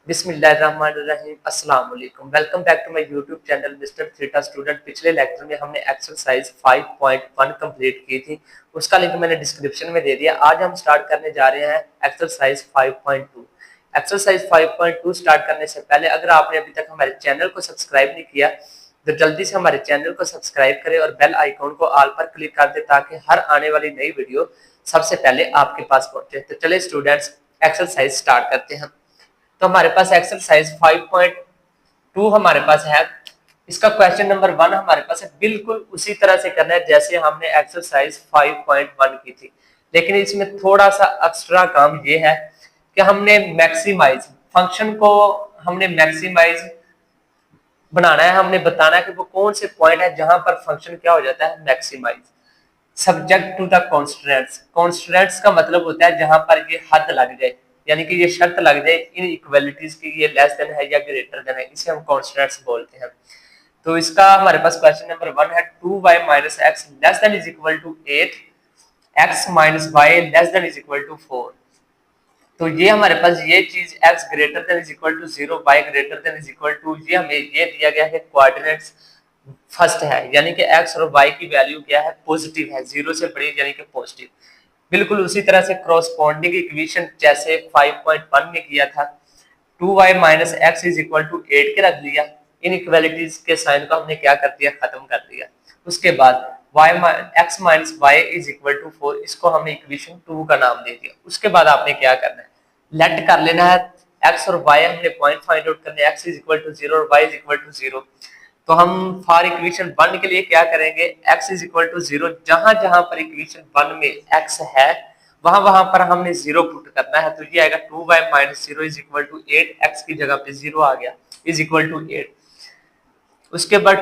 बिस्मिल्लाहिर्रहमानिर्रहीम अस्सलाम वालेकुम। Welcome back to my YouTube channel Mister Theta Student. पिछले लेक्चर में हमने एक्सरसाइज 5.1 कंप्लीट की थी, उसका लिंक मैंने डिस्क्रिप्शन में दे दिया। आज हम स्टार्ट करने जा रहे हैं एक्सरसाइज 5.2। एक्सरसाइज 5.2 स्टार्ट करने से पहले अगर आपने अभी तक हमारे चैनल को सब्सक्राइब नहीं किया तो जल्दी से हमारे चैनल को सब्सक्राइब करें और बेल आइकॉन को ऑल पर क्लिक कर दे ताकि हर आने वाली नई वीडियो सबसे पहले आपके पास पहुंचे। तो चले स्टूडेंट्स एक्सरसाइज स्टार्ट करते हैं। तो हमारे पास एक्सरसाइज 5.2 हमारे पास है। इसका क्वेश्चन नंबर 1 हमारे पास है, बिल्कुल उसी तरह से करना है जैसे हमने एक्सरसाइज 5.1 की थी, लेकिन इसमें थोड़ा सा एक्स्ट्रा काम ये है कि हमने मैक्सिमाइज फंक्शन को हमने मैक्सिमाइज बनाना है। हमने बताना है कि वो कौन से पॉइंट है जहां पर फंक्शन क्या हो जाता है maximize subject to the constants. Constants का मतलब होता है जहां पर ये हद लग जाए, यानी कि ये शर्त लग जाए इन इक्वालिटीज की, ये लेस देन है या ग्रेटर देन है, इसे हम कॉन्स्टेंट्स बोलते हैं। तो इसका हमारे पास क्वेश्चन नंबर 1 है 2y - x less than is equal to 8, x - y less than is equal to 4। तो ये हमारे पास ये चीज x greater than is equal to 0, y greater than is equal to, ये हमें ये दिया गया है कोऑर्डिनेट्स फर्स्ट है, यानी कि x और y की वैल्यू क्या है पॉजिटिव है, 0 से बड़ी यानी कि पॉजिटिव। बिल्कुल उसी तरह से क्रॉसपोंडिंग इक्वेशन जैसे 5.1 में किया था, 2y - x is equal to 8 के रख लिया। इन इक्वालिटीज के साइन को हमने क्या कर दिया, खत्म कर दिया। उसके बाद x - y is equal to 4, इसको हमने इक्वेशन 2 का नाम दे दिया। उसके बाद आपने क्या करना है, लेट कर लेना है x और y, हमने पॉइंट फाइंड आउट करने, x इज इक्वल टू 0 और y इज इक्वल टू 0। तो हम फॉर इक्वेशन 1 के लिए क्या करेंगे, x इज इक्वल टू 0, जहां जहां पर इक्वेशन 1 में x है वहां वहां पर हमने 0 पुट करना है। तो ये आएगा 2y - 0 is equal to 8, x की जगह पे 0 आ गया, इज इक्वल टू 8। उसके बाद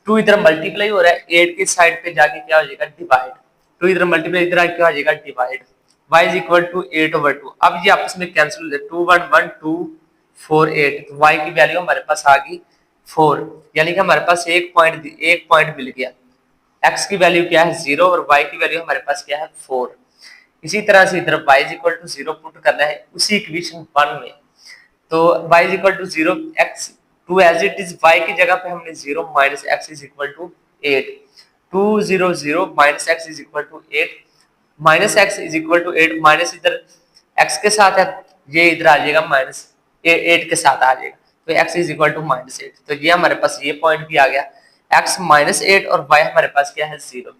2 इधर मल्टीप्लाई हो रहा है, 8 की साइड पे जाके क्या हो जाएगा, डिवाइड। 2 इधर मल्टीप्लाई, इधर क्या हो जाएगा, divide. y is equal to 8/2। अब ये आपस में कैंसिल हो जाए, 2 1 1 2 4 8। तो y की वैल्यू हमारे पास आ गई 4, यानी कि हमारे पास एक पॉइंट मिल गया। x की वैल्यू क्या है 0 और y की वैल्यू हमारे पास क्या है 4। इसी तरह से इधर y is equal to 0 put करना है उसी इक्वेशन 1 में। तो y is equal to 0, x 2 as it is, y की जगह पे हमने 0 minus x is equal to 8, 2 0 0 minus x is equal to 8, minus x is equal to 8, minus इधर x के साथ है, ये इधर आ जाएगा माइनस 8 के साथ आ जाएगा, तो x इज इक्वल टू -8। तो ये हमारे पास ये पॉइंट भी आ गया, x -8 और y हमारे पास क्या है 0।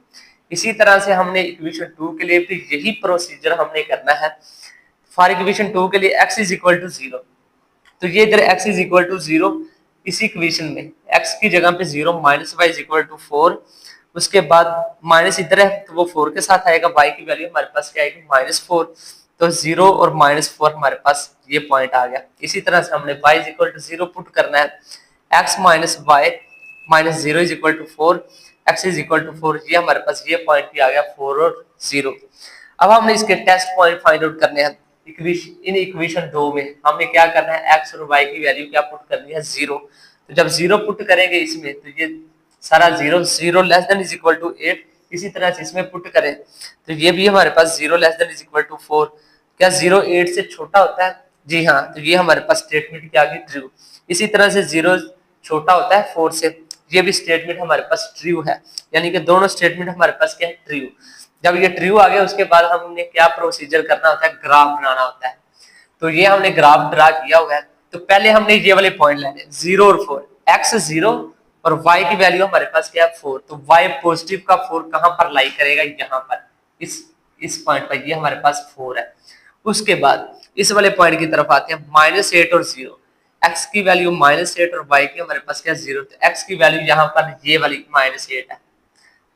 इसी तरह से हमने इक्वेशन 2 के लिए भी यही प्रोसीजर हमने करना है। फॉर इक्वेशन 2 के लिए x इज इक्वल टू 0, तो ये इधर x इज इक्वल टू 0, इसी इक्वेशन में x की जगह पे 0 minus y is equal to 4। उसके बाद माइनस इधर है तो वो 4 के साथ आएगा, y की वैल्यू हमारे पास क्या आएगी -4। तो 0 और -4 हमारे पास ये पॉइंट आ गया। इसी तरह से हमने y is equal to 0 put करना है, x minus y minus 0 is equal to 4, x is equal to 4, ये हमारे पास ये पॉइंट भी आ गया 4 और 0। अब हमने इसके टेस्ट पॉइंट फाइंड आउट करने हैं। इन इक्वेशन 2 में हमने क्या करना है, x और y की वैल्यू क्या पुट करनी है 0। तो जब 0 पुट करेंगे इसमें तो ये सारा 0 0 less than is equal to 8, इसी तरह से इसमें पुट करें तो ये भी हमारे पास 0 less than is equal to 4। क्या 0 8 से छोटा होता है, जी हाँ, तो ये हमारे पास स्टेटमेंट क्या आ गई ट्रू। इसी तरह से 0 छोटा होता है 4 से, ये भी स्टेटमेंट हमारे पास ट्रू है, यानी कि दोनों स्टेटमेंट हमारे पास क्या है ट्रू। जब ये ट्रू आ गया उसके बाद हमने क्या प्रोसीजर करना होता है, ग्राफ बनाना होता है। तो ये हमने ग्राफ ड्रा किया हुआ है। तो पहले हमने ये वाले पॉइंट लेने 0 और 4, x 0 और y की वैल्यू हमारे पास क्या है 4। तो y पॉजिटिव का 4 कहां पर लाई करेगा, यहाँ पर इस पॉइंट पर, ये हमारे पास 4 है। उसके बाद इस वाले पॉइंट की तरफ आते हैं, -8 और 0, x की वैल्यू -8 और y की हमारे पास क्या 0। तो x की वैल्यू यहाँ पर ये वाली -8 है,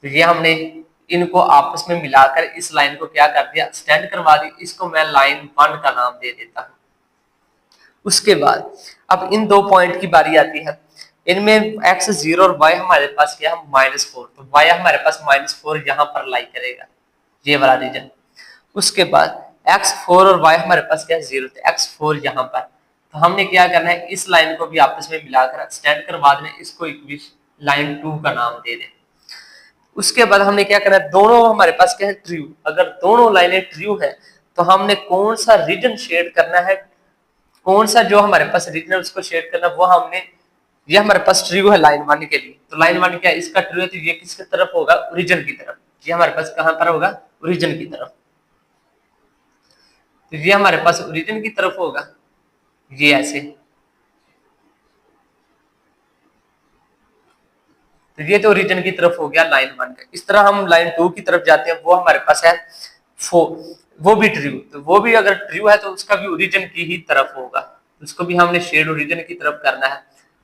तो ये हमने इनको आपस में मिलाकर इस लाइन को क्या कर दिया, एक्सटेंड करवा दी। इसको मैं लाइन 1 का नाम दे देता हूं। उसके बाद अब इन दो पॉइंट की बारी आती है, इनमें x 0 और y हमारे पास क्या है -4, तो y हमारे पास -4 यहाँ पर लाई करेगा, ये वाला रीजन। उसके बाद x 4 और y हमारे पास क्या है 0, तो x 4 यहाँ पर। तो हमने क्या करना है, इस लाइन को भी आपस में मिलाकर एक्सटेंड करवा देना, इसको लाइन 2 का नाम दे दें। उसके बाद हमने क्या करना है, दोनों हमारे पास क्या है ट्रू। अगर दोनों लाइनें ट्रू है तो हमने कौन सा रीजन शेड करना है, कौन सा जो हमारे पास रीजन है उसको शेड करना, वो हमने, ये हमारे पास ट्रू है लाइन 1 के लिए, तो लाइन 1 क्या है, इसका ट्रू है, तो ये किसकी तरफ होगा, ओरिजिन की तरफ। ये हमारे पास कहां पर होगा, ओरिजिन की तरफ, तो ये हमारे पास ओरिजिन की तरफ होगा, ये ऐसे। तो ये तो ओरिजिन की तरफ हो गया लाइन 1 का। इस तरह हम लाइन 2 की तरफ जाते हैं, वो हमारे पास है 4, वो भी ट्रू, तो वो भी अगर ट्रू है तो उसका भी ओरिजिन की ही तरफ होगा, उसको भी हमने शेड ओरिजिन की तरफ करना है।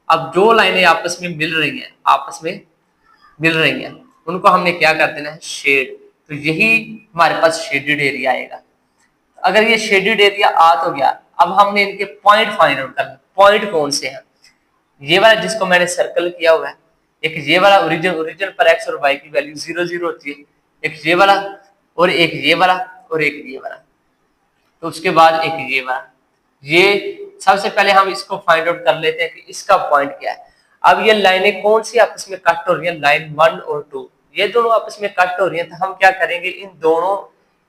अब जो लाइनें आपस में मिल रही हैं, आपस में मिल रही हैं, उनको हमने क्या कर देना है, शेड, तो यही हमारे पास शेडेड एरिया आएगा। अगर ये शेडेड एरिया आ तो गया, अब हमने इनके पॉइंट फाइंड आउट करना। पॉइंट कौन से हैं, ये वाला जिसको मैंने सर्कल किया हुआ है, एक ये वाला ओरिजिन, ओरिजिन पर एक्स और वाई की वैल्यू 0 0 होती है, एक ये वाला, और एक ये वाला, और एक ये वाला, तो उसके बाद एक ये वाला। ये सबसे पहले हम इसको फाइंड आउट कर लेते हैं कि इसका पॉइंट क्या है। अब ये लाइनें कौन सी आपस में कट हो रही है, लाइन 1 और 2, ये दोनों आपस में कट हो रही है, तो हम क्या करेंगे, इन दोनों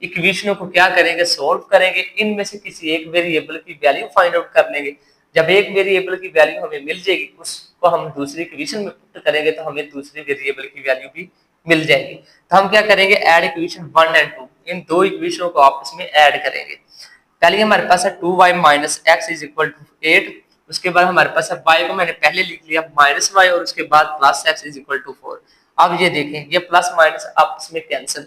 इक्वेशनों को क्या करेंगे, सोल्व करेंगे, इनमें से किसी एक वेरिएबल की वैल्यू फाइंड आउट कर लेंगे। जब एक वेरिएबल की वैल्यू हमें मिल जाएगी, उसको हम दूसरी इक्वेशन में पुट करेंगे, तो हमें दूसरी वेरिएबल की वैल्यू भी मिल जाएगी। तो हम क्या करेंगे, ऐड इक्वेशन 1 एंड 2, इन दो इक्वेशनों को आपस में ऐड करेंगे। पहले हमारे पास है 2y minus x is equal to 8, उसके बाद हमारे पास है y को मैंने पहले लिख लिया माइनस y, और उसके बाद plus x is equal to 4। अब ये देखें, ये प्लस माइनस आपस में कैंसिल,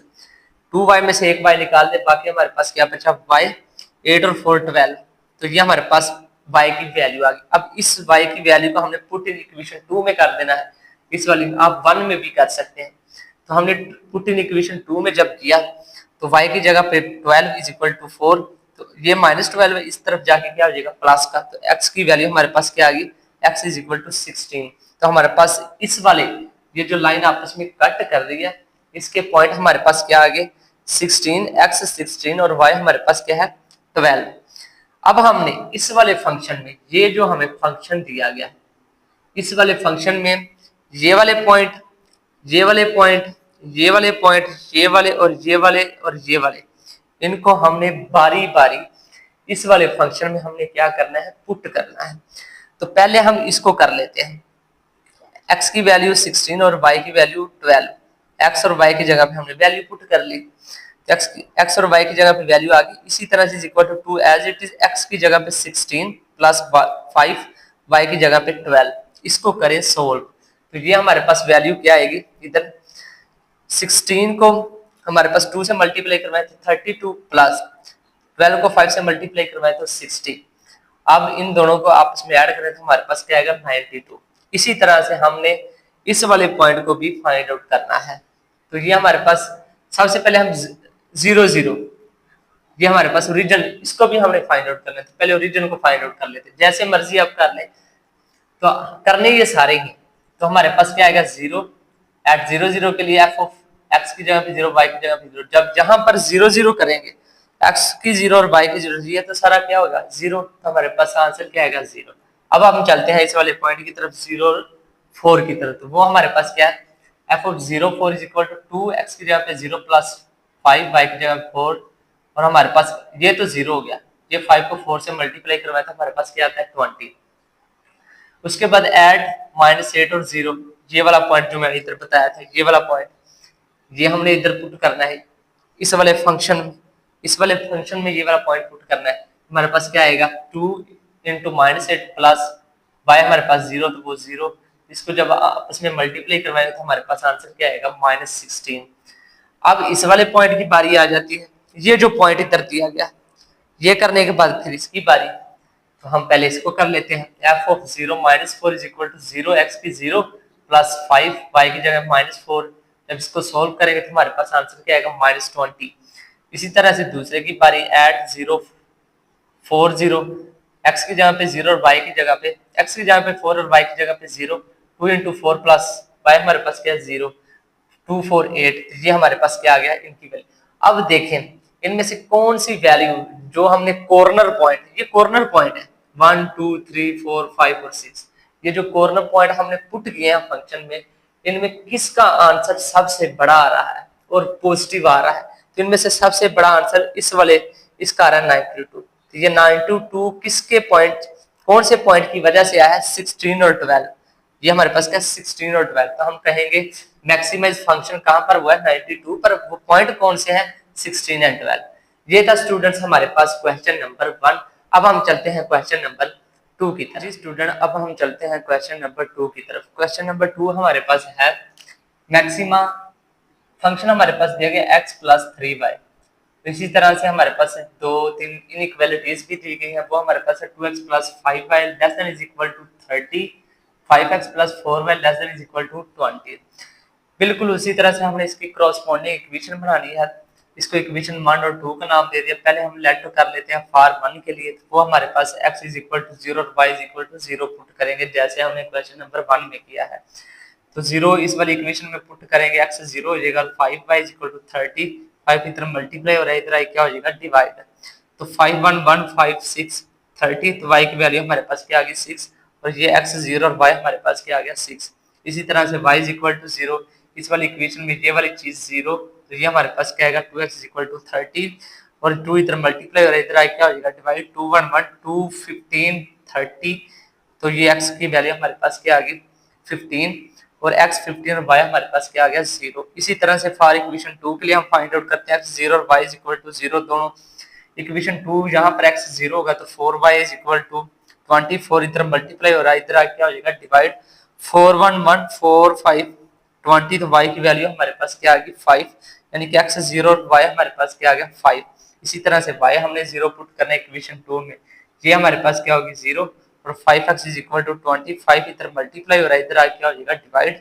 2y में से एक y निकाल दे, बाकी हमारे पास क्या बचा, y, 8 और 4 12, तो ये हमारे पास y की वैल्यू आ गई। अब इस y की वैल्यू को हमने पुट इन इक्वेशन 2 में कर देना है, इस वाली आप 1 में भी कर सकते हैं। तो हमने पुट इन इक्वेशन 2 में जब किया, तो y की जगह पे 12 इज इक्वल टू 4, तो ये -12 है, इस तरफ जाके क्या हो जाएगा, प्लस का, तो x की वैल्यू हमारे पास क्या आ गई, x इज इक्वल टू 16। तो हमारे पास इस वाले, ये जो लाइन आपस में कट कर रही है, इसके पॉइंट हमारे पास क्या आ गए, 16, x 16, और y हमारे पास क्या है, 12। अब हमने इस वाले फंक्शन में, ये जो हमें फंक्शन दिया गया, इस वाले फंक्शन में ये वाले पॉइंट, ये वाले पॉइंट, ये वाले पॉइंट, ये वाले और ये वाले और ये वाले, इनको हमने बारी बारी इस वाले फंक्शन में हमने क्या करना है, पुट करना है। तो पहले हम इसको कर लेते हैं, x की वैल्यू 16 और y की वैल्यू 12, x और y की जगह पे हमने वैल्यू पुट कर ली, तो x और y की जगह पे वैल्यू आ गई। इसी तरह से equal to 2 as it is, x की जगह पे 16 प्लस 5, y की जगह पे 12, इसको करें सोल्व, तो ये हमारे पास वैल्यू क्या आएगी, इधर 16 को हमारे पास 2 से मल्टीप्लाई करवाए तो 32, प्लस 12 को 5 से मल्टीप्लाई करवाए तो 60। अब इन दोनों को आपस में ऐड करें तो हमारे पास क्या आएगा, 92। इसी तरह से हमने इस वाले पॉइंट को भी फाइंड आउट करना है। तो ये हमारे पास सबसे पहले हम 0 0, ये हमारे पास ओरिजिन, इसको भी हमने फाइंड आउट करना है, तो पहले ओरिजिन को फाइंड आउट कर लेते हैं, जैसे मर्जी आप कर लें, तो करने ये सारे ही। तो हमारे पास क्या आएगा, 0 एट 0 0 के लिए f ऑफ x की जगह पे 0, y की जगह पे 0, जब जहां पर 0 0 करेंगे, x की 0 और y की 0, ये तो सारा क्या होगा, 0, तो हमारे पास आंसर क्या आएगा, 0। अब हम चलते हैं इस वाले पॉइंट की तरफ, 0 4 की तरफ, तो वो हमारे पास क्या है, f of 0 4 is equal to 2, x की जगह पे 0 प्लस 5, y की जगह 4, और हमारे पास ये तो 0 हो गया, ये 5 को 4 से मल्टीप्लाई करवाया था, हमारे पास क्या आता है, 20। उसके बाद ऐड -8 और 0, ये वाला पॉइंट जो मैंने इधर बताया था, ये वाला पॉइंट, ये हमने इधर पुट करना है, इस वाले फंक्शन, इस वाले फंक्शन में ये वाला पॉइंट पुट करना है। हमारे पास क्या आएगा, 2 इंटू -8 प्लस y हमारे पास 0, तो वो 0, इसको जब आपस में मल्टीप्लाई करवाएंगे तो हमारे पास आंसर क्या आएगा, -16। अब इस वाले पॉइंट की बारी आ जाती है, ये जो पॉइंट इधर दिया गया, ये करने के बाद फिर इसकी बारी, तो हम पहले इसको कर लेते हैं, f of 0 -4 is equal to 0, x की 0 प्लस 5, y की जगह -4, जब इसको सोल्व करेंगे तो हमारे पास आंसर क्या आएगा, -20। इसी तरह से दूसरे की बारी, ऐड 0 4 0, x की जगह पे 0 और y की जगह पे, x की जगह पे 4 और y की जगह पे 0, 2 इंटू 4 प्लस y हमारे पास क्या है, 0, 2 4 8, ये हमारे पास क्या आ गया, इनकी वैल्यू। अब देखें इनमें से कौन सी वैल्यू जो हमने कॉर्नर पॉइंट, ये कॉर्नर पॉइंट है 1 2 3 4 5 और 6, ये जो कॉर्नर पॉइंट हमने पुट किए हैं फंक्शन में, इनमें किसका आंसर सबसे बड़ा आ रहा है और पॉजिटिव आ रहा है, तो इनमें से सबसे बड़ा आंसर इस वाले, इसका आ रहा है 92। तो ये 9 किसके पॉइंट, कौन से पॉइंट की वजह से आया है, 16 और 12। ये हमारे पास क्या 16 और 12, तो हम कहेंगे मैक्सिमाइज फंक्शन कहां पर हुआ है 92 पर, वो पॉइंट कौन से हैं 16 एंड 12। ये था स्टूडेंट्स हमारे पास क्वेश्चन नंबर 1। अब हम चलते हैं क्वेश्चन नंबर 2 की तरफ। जी स्टूडेंट, अब हम चलते हैं क्वेश्चन नंबर 2 की तरफ। क्वेश्चन नंबर 2 हमारे पास है मैक्सिमा, फंक्शन हमारे पास दिया गया x प्लस 3y। इसी तरह से हमारे पास दो तीन इनइक्वालिटीज भी दी गई है, वो हमारे पास है 2x plus 5y less than is equal to 30, 5x plus 4y less than is equal to 20। बिल्कुल उसी तरह से हमने इसकी क्रॉसपोंडिंग इक्वेशन बनानी है। इसको इक्वेशन 1 और 2 का नाम दे दिया। पहले हम लेट कर लेते हैं फॉर 1 के लिए, तो वो हमारे पास x इज इक्वल टू 0 और y is equal to 0 put करेंगे जैसे हमने क्वेश्चन नंबर 1 में किया है। तो 0 इस वाली इक्वेशन में पुट करेंगे, x 0 हो जाएगा, 5y इज इक्वल टू 30, 5 की तरफ मल्टीप्लाई हो रहा है, इधर क्या हो जाएगा डिवाइड। तो 5 1 1 5 6 30, तो y की वैल्यू हमारे पास क्या आ गई 6, और ये x 0 और y हमारे पास क्या आ गया 6। इसी तरह से y इज इक्वल टू 0, इस वाली इक्वेशन में ये वाली चीज 0, तो ये हमारे पास क्या आएगा 2x इज इक्वल टू 30, और 2 इधर मल्टीप्लाई हो रहा है, इधर क्या हो जाएगा डिवाइड, 2 1 1 2 15 30, तो ये x की वैल्यू हमारे पास क्या आ गई 15, और x 15 और y हमारे पास क्या आ गया 0। इसी तरह से फॉर इक्वेशन 2 के लिए हम फाइंड आउट करते हैं x 0 और y इज इक्वल टू 0, दोनों इक्वेशन 2 यहाँ पर x 0 होगा तो 4y इज इक्वल टू 24, इधर मल्टीप्लाई हो रहा है, इधर क्या हो जाएगा डिवाइड, 4 1 1 4 5 20, तो y की वैल्यू हमारे पास क्या आ गई 5, यानी कि x 0 और y हमारे पास क्या आ गया 5। इसी तरह से y हमने 0 पुट करना है इक्वेशन 2 में, ये हमारे पास क्या होगी 0, और 5x इज इक्वल टू 25, इधर मल्टीप्लाई हो रहा है, इधर क्या हो जाएगा डिवाइड,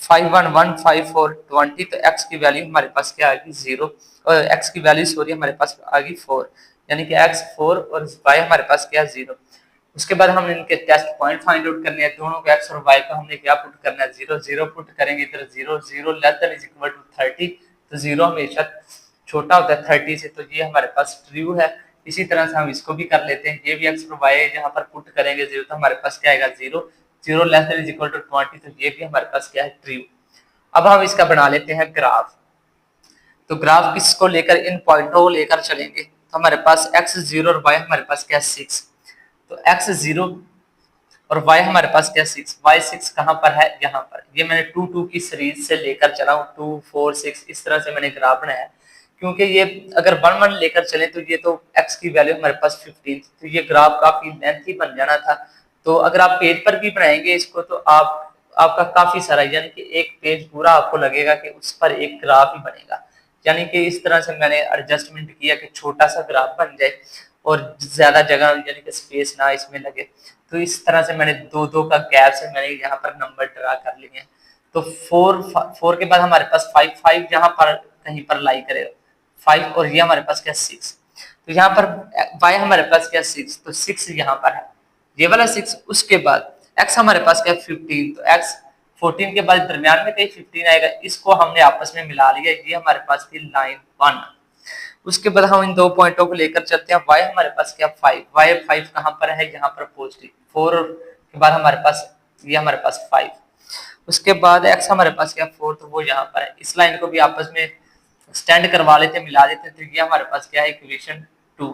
5 1 1 5 4 20, तो x की वैल्यू हमारे पास क्या आ गई 0, और x की वैल्यू सॉरी हमारे पास आ गई 4, यानी कि x 4 और y हमारे पास क्या 0। उसके बाद हमने इनके टेस्ट पॉइंट फाइंड आउट करने हैं, दोनों को x और y को हमने क्या पुट करना है 0 0 पुट करेंगे, इधर 0 0 less than is equal to 30, तो 0 हमेशा छोटा होता है 30 से, तो ये हमारे पास ट्रू है। इसी तरह से हम इसको भी कर लेते हैं, ये भी x और y जहां पर पुट करेंगे 0, तो हमारे पास क्या आएगा 0 0 less than is equal to 20, तो ये भी हमारे पास क्या है ट्रू। अब हम इसका बना लेते हैं ग्राफ। तो ग्राफ किसको लेकर, इन पॉइंटों को लेकर चलेंगे, तो हमारे पास x 0 और y हमारे पास क्या 6, तो x 0 और y हमारे पास क्या 6, y 6 कहां पर है यहाँ पर, ये मैंने 2 2 की सीरीज से लेकर चला हूँ, 2 4 6 इस तरह से मैंने ग्राफ बनाया, क्योंकि ये अगर 1 1 लेकर चले तो ये तो x की वैल्यू हमारे पास 15, तो ये ग्राफ काफी लेंथी बन जाना था। तो अगर आप पेज पर भी बनाएंगे इसको तो आपका काफी सारा, यानी कि एक पेज पूरा आपको लगेगा कि उस पर एक ग्राफ ही बनेगा, यानी कि इस तरह से मैंने एडजस्टमेंट किया कि छोटा सा ग्राफ बन जाए और ज्यादा जगह यानी कि स्पेस ना इसमें लगे। तो इस तरह से मैंने 2 2 का गैप से मैंने यहाँ पर नंबर ड्रा कर लिए हैं। तो 4 के बाद हमारे पास 5 5 यहाँ पर कहीं पर लाई करेगा 5, और ये हमारे पास क्या 6, तो यहाँ पर y हमारे पास क्या 6, तो 6 यहाँ पर है, ये वाला 6। उसके बाद x हमारे पास क्या 15, तो x 14 के बाद दरमियान में कहीं 15 आएगा, इसको हमने आपस में मिला लिया, ये हमारे पास थी लाइन 1। उसके बाद हम इन दो पॉइंटों को लेकर चलते हैं, y हमारे पास क्या 5, y 5 कहां पर है यहाँ पर पॉजिटिव, 4 के बाद हमारे पास ये हमारे पास 5, उसके बाद x हमारे पास क्या 4, तो वो यहाँ पर है। इस लाइन को भी आपस में स्टैंड करवा लेते मिला देते, तो ये हमारे पास क्या है इक्वेशन 2।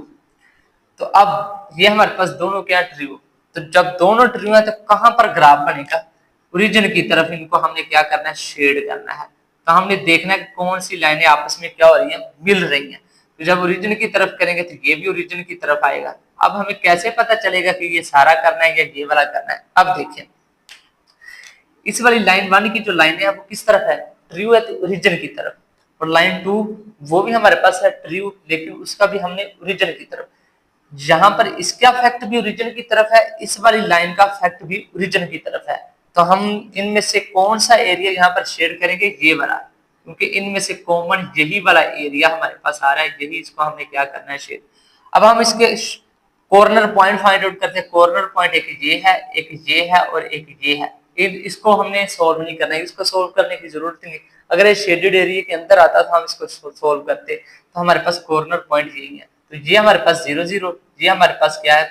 तो अब ये हमारे पास दोनों क्या ट्रू, तो जब दोनों ट्रू है तो कहां पर ग्राफ बनेगा, ओरिजिन की तरफ इनको हमने क्या करना है शेड करना है। तो हमने देखना है कि कौन सी लाइनें आपस में क्या हो रही हैं मिल रही हैं, तो जब ओरिजिन की तरफ करेंगे तो ये भी ओरिजिन की तरफ आएगा। अब हमें कैसे पता चलेगा कि ये सारा करना है या ये वाला करना है, अब देखिए इस वाली लाइन 1 की जो लाइन है वो किस तरफ है ट्रू है, तो ओरिजिन की तरफ, और लाइन 2 वो भी हमारे पास है ट्रू, लेकिन उसका भी हमने ओरिजिन की तरफ, जहां पर इसका फैक्ट भी ओरिजिन की तरफ है, इस वाली लाइन का फैक्ट भी ओरिजिन की तरफ है। तो हम इनमें से कौन सा एरिया यहाँ पर शेयर करेंगे, ये वाला, क्योंकि इनमें से कॉमन यही वाला एरिया हमारे पास आ रहा है, यही इसको हमने क्या करना है शेयर। अब हम इसके कॉर्नर पॉइंट फाइंड आउट करते हैं। कॉर्नर पॉइंट एक ये है और एक ये है, इसको हमने सोल्व नहीं करना है, इसको सोल्व करने की जरूरत नहीं। अगर ये शेडेड एरिया के अंदर आता तो हम इसको सोल्व करते, तो हमारे पास कॉर्नर पॉइंट यही है। तो ये हमारे पास 0 0, ये हमारे पास क्या है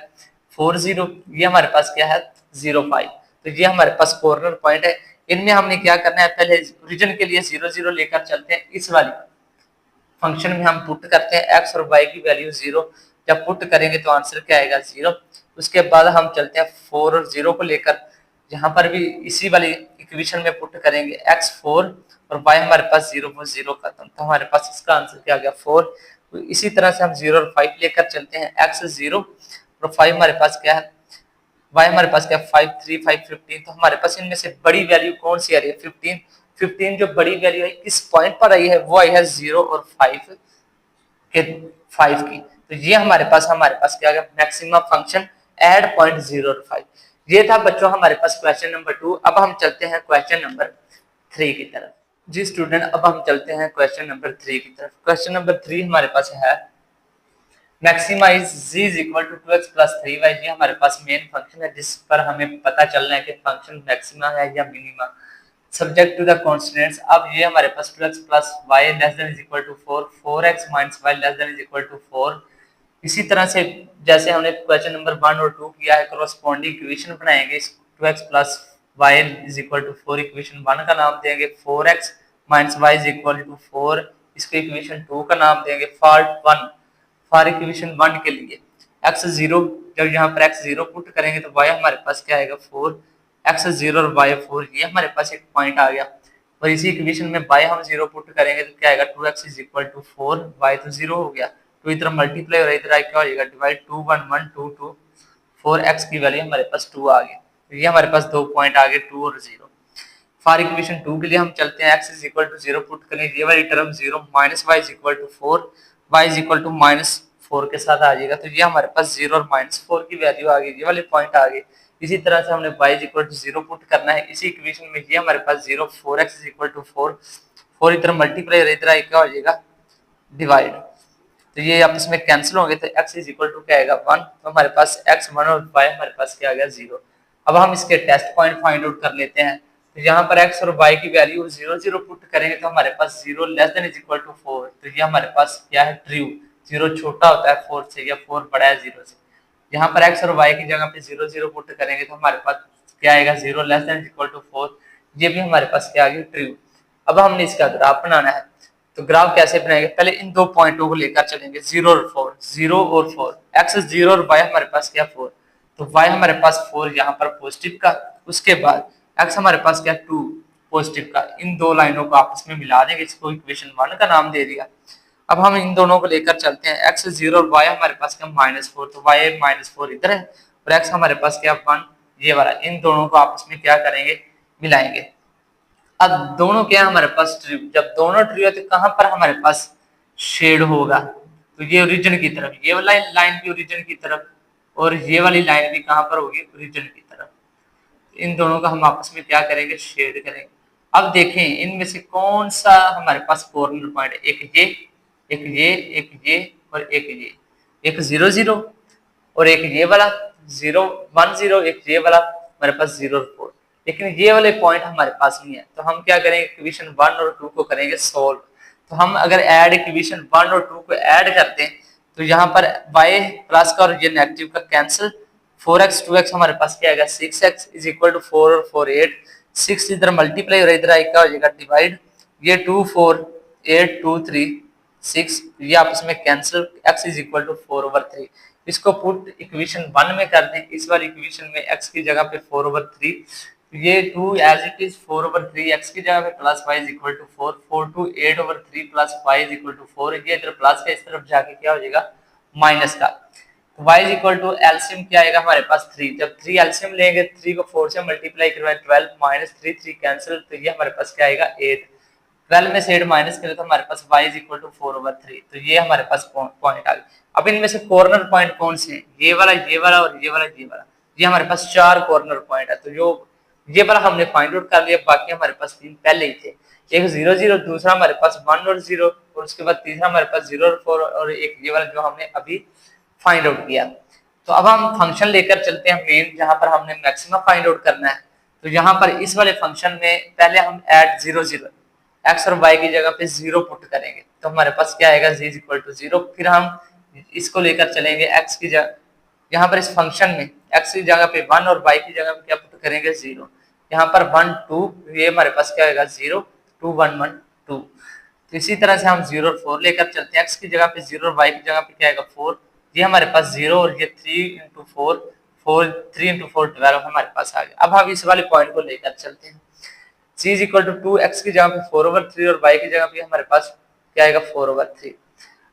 4 0, ये हमारे पास क्या है 0 5, तो ये हमारे पास कॉर्नर पॉइंट है। इनमें हमने क्या करना है, पहले ओरिजिन के लिए 0 0 लेकर चलते हैं, इस वाली फंक्शन में हम पुट करते हैं x और y की वैल्यू 0, जब पुट करेंगे तो आंसर क्या आएगा 0। उसके बाद हम चलते हैं 4 और 0 को लेकर, यहाँ पर भी इसी वाली इक्वेशन में पुट करेंगे x4 और y हमारे पास 0 पर 0 खत्म, तो हमारे पास इसका आंसर क्या आ गया 4। तो इसी तरह से हम 0 और 5 लेकर चलते हैं, x0 और 5 हमारे पास क्या है, y हमारे पास क्या 5 3 5 15, तो हमारे पास इनमें से बड़ी वैल्यू कौन सी आ रही है 15। 15 जो बड़ी वैल्यू है किस पॉइंट पर आई है, वो आई है 0 और 5 के 5 की, तो ये हमारे पास क्या आ गया मैक्सिमम फंक्शन एड पॉइंट 0 और 5। ये था बच्चों हमारे पास क्वेश्चन नंबर 2। अब हम चलते हैं क्वेश्चन नंबर 3 की तरफ। जी स्टूडेंट, अब हम चलते हैं क्वेश्चन नंबर 3 की तरफ। क्वेश्चन नंबर 3 हमारे पास है maximize z is equal to 2x plus 3y। ये हमारे पास मेन फंक्शन है जिस पर हमें पता चलना है कि फंक्शन मैक्सिमा है या minima, subject to the constants. अब ये हमारे पास 2x plus y less than is equal to 4, 4x minus y less than is equal to 4। इसी तरह से जैसे हमने क्वेश्चन नंबर 1 और 2 किया है, कोरोस्पोंडिंग इक्वेशन बनाएंगे। 2x plus y is equal to 4 equation 1 का नाम देंगे, 4x minus y is equal to 4 इसके इक्वेशन 2 का नाम देंगे। फॉर इक्वेशन 1 के लिए x0, जब यहाँ पर x0 पुट करेंगे तो y हमारे पास क्या आएगा 4, x0 और y 4, ये हमारे पास एक पॉइंट आ गया। और इसी इक्वेशन में y हम 0 पुट करेंगे तो क्या आएगा 2x is equal to 4, y तो 0 हो गया, तो इधर मल्टीप्लाई हो रहा है, इधर क्या हो जाएगा डिवाइड, 2 1 1 2 2, 4x की वैल्यू हमारे पास 2 आ गई। तो ये हमारे पास 2 पॉइंट आ गए 2 और 0। फॉर इक्वेशन 2 के लिए हम चलते हैं, x is equal to 0 put करें, ये वाली term 0 minus y is equal to 4, y is equal to minus 4 के साथ आ जाएगा, तो ये हमारे पास 0 और माइनस 4 की वैल्यू आ गई, ये वाले पॉइंट आ गए। इसी तरह से हमने y is equal to 0 put करना है इसी इक्वेशन में, ये हमारे पास 0 4x इज इक्वल टू 4, 4 इधर मल्टीप्लाई और इधर क्या हो जाएगा डिवाइड, तो ये आपस में कैंसिल होंगे, तो x इज इक्वल टू क्या आएगा 1, तो हमारे पास x 1 और y हमारे पास क्या आ गया 0। अब हम इसके टेस्ट पॉइंट फाइंड आउट कर लेते हैं, तो यहाँ पर x और y की वैल्यू 0 0 पुट करेंगे तो हमारे पास 0 less than is equal to 4, तो ये हमारे पास क्या है ट्रू, 0 छोटा होता है 4 से या 4 बड़ा है 0 से। यहाँ पर x और y की जगह पे 0 0 पुट करेंगे तो हमारे पास क्या आएगा 0 less than is equal to 4, ये भी हमारे पास क्या आ गया ट्रू। अब हमने इसका ग्राफ बनाना है, तो ग्राफ कैसे बनाएंगे, पहले इन दो पॉइंटों को लेकर चलेंगे 0 और 4, 0 और 4, x 0 और y हमारे पास क्या 4, तो y हमारे पास 4 यहाँ पर पॉजिटिव का, उसके बाद x हमारे पास क्या 2 पॉजिटिव का, इन दो लाइनों को आपस में मिला देंगे, इसको इक्वेशन 1 का नाम दे दिया। अब हम इन दोनों को लेकर चलते हैं, x 0 और y हमारे पास क्या -4, तो y -4 इधर है और x हमारे पास क्या 1 ये वाला, इन दोनों को आपस में क्या करेंगे मिलाएंगे। अब दोनों क्या है हमारे पास ट्रू, जब दोनों ट्रू है तो कहां पर हमारे पास शेड होगा, तो ये ओरिजिन की तरफ, ये वाला लाइन भी ओरिजिन की तरफ और ये वाली लाइन भी कहां पर होगी ओरिजिन की तरफ, इन दोनों का हम आपस में क्या करेंगे शेड करेंगे। अब देखें इनमें से कौन सा हमारे पास कॉर्नर पॉइंट है, एक ये एक ये एक ये और एक ये, एक 0 0 और एक ये वाला 0 1 0, एक ये वाला हमारे पास 0 और 4, लेकिन ये वाले पॉइंट हमारे पास नहीं है, तो हम क्या करेंगे इक्वेशन 1 और 2 को करेंगे सोल्व। तो हम अगर ऐड इक्वेशन 1 और 2 को ऐड करते हैं तो यहाँ पर y प्लस का और ये नेगेटिव का कैंसिल, 4x 2x हमारे पास क्या आएगा 6x इज इक्वल टू 4 और 4 8, 6 इधर मल्टीप्लाई और इधर क्या हो जाएगा डिवाइड, ये 2 4 8 2 3 6, ये आपस में cancel, x is equal to 4 over 3। इसको पुट इक्वेशन 1 में कर दें, इस बार इक्वेशन में x की जगह पे 4 ओवर 3, ये 2 as it is 4 over 3, x की जगह पे plus y is equal to 4, 4 two 8 over 3 plus y is equal to 4, ये इधर प्लस का इस तरफ जाके क्या हो जाएगा माइनस का, तो y is equal to LCM क्या आएगा हमारे पास 3, जब 3 एलसीएम लेंगे 3 को 4 से मल्टीप्लाई करवाएं 12 माइनस 3 3 कैंसिल, तो ये हमारे पास क्या आएगा 8, 12 में से 8 माइनस करें तो हमारे पास y is equal to 4 over 3, तो ये हमारे पास पॉइंट आ गया। अब इनमें से कॉर्नर पॉइंट कौन से हैं, ये वाला ये वाला और ये वाला ये वाला, ये हमारे पास 4 कॉर्नर पॉइंट है, तो जो ये वाला हमने फाइंड आउट कर लिया, बाकी हमारे पास 3 पहले ही थे, एक 0 0, दूसरा हमारे पास 1 और 0 और उसके बाद तीसरा हमारे पास 0 और 4 और एक ये वाला जो हमने अभी फाइंड आउट किया। तो अब हम फंक्शन लेकर चलते हैं मेन, जहां पर हमने मैक्सिमम फाइंड आउट करना है। तो यहाँ पर इस वाले फंक्शन में पहले हम ऐड 0 0, x और y की जगह पे 0 पुट करेंगे तो हमारे पास क्या आएगा z इज इक्वल टू 0, फिर हम इसको लेकर चलेंगे x की जगह, यहाँ पर इस फंक्शन में x की जगह पे 1 और y की जगह पे क्या पुट करेंगे 0, यहाँ पर 1 2, ये हमारे पास क्या आएगा 0 2 1 1 2, तो इसी तरह से हम 0 और 4 लेकर चलते हैं, x की जगह पे 0 और y की जगह पे क्या आएगा 4, ये हमारे पास 0 और ये 3 into 4 हमारे पास आ गया। अब हम इस वाले पॉइंट को लेकर चलते हैं। c is equal to 2x की जगह पे 4/3 और y की जगह पे हमारे पास क्या आएगा 4/3।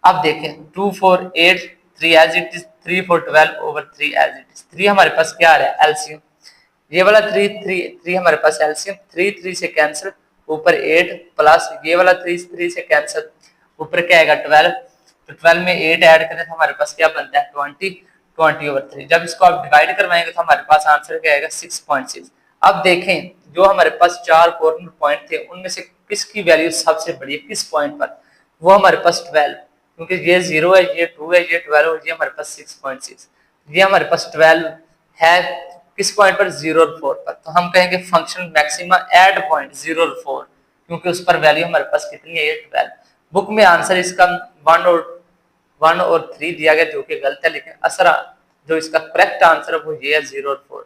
अब देखें 2 4 8 3 as it is 3 4 12/3 as it is. 3 हमारे पास क्या आ रहा है एलसीएम, ये वाला 3 हमारे पास एलसीएम 3 से कैंसिल, ऊपर 8 प्लस ये वाला 3 से कैंसिल, ऊपर क्या आएगा 12, तो 12 में 8 ऐड करें तो हमारे पास क्या बनता है 20/3। जब इसको आप डिवाइड करवाएंगे तो हमारे पास आंसर क्या आएगा 6.6। अब देखें जो हमारे पास 4 कॉर्नर पॉइंट थे उनमें से किसकी वैल्यू सबसे बड़ी है किस पॉइंट पर, वो हमारे पास 12, क्योंकि ये 0 है, ये 2 है, ये 12 और ये हमारे पास 6.6। ये हमारे पास 12 है किस पॉइंट पर 0 और 4 पर, तो हम कहेंगे फंक्शन मैक्सिमा एट पॉइंट 0 और 4, क्योंकि उस पर वैल्यू हमारे पास कितनी है 12। बुक में आंसर इसका 1 और 3 दिया गया जो कि गलत है, लेकिन असरा जो इसका करेक्ट आंसर है वो ये है 0 और 4।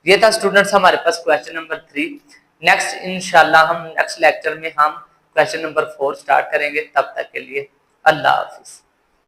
ये था स्टूडेंट्स हमारे पास क्वेश्चन नंबर 3। नेक्स्ट इंशाल्लाह हम नेक्स्ट लेक्चर में हम क्वेश्चन नंबर 4 स्टार्ट करेंगे। तब तक के लिए अल्लाह हाफिज।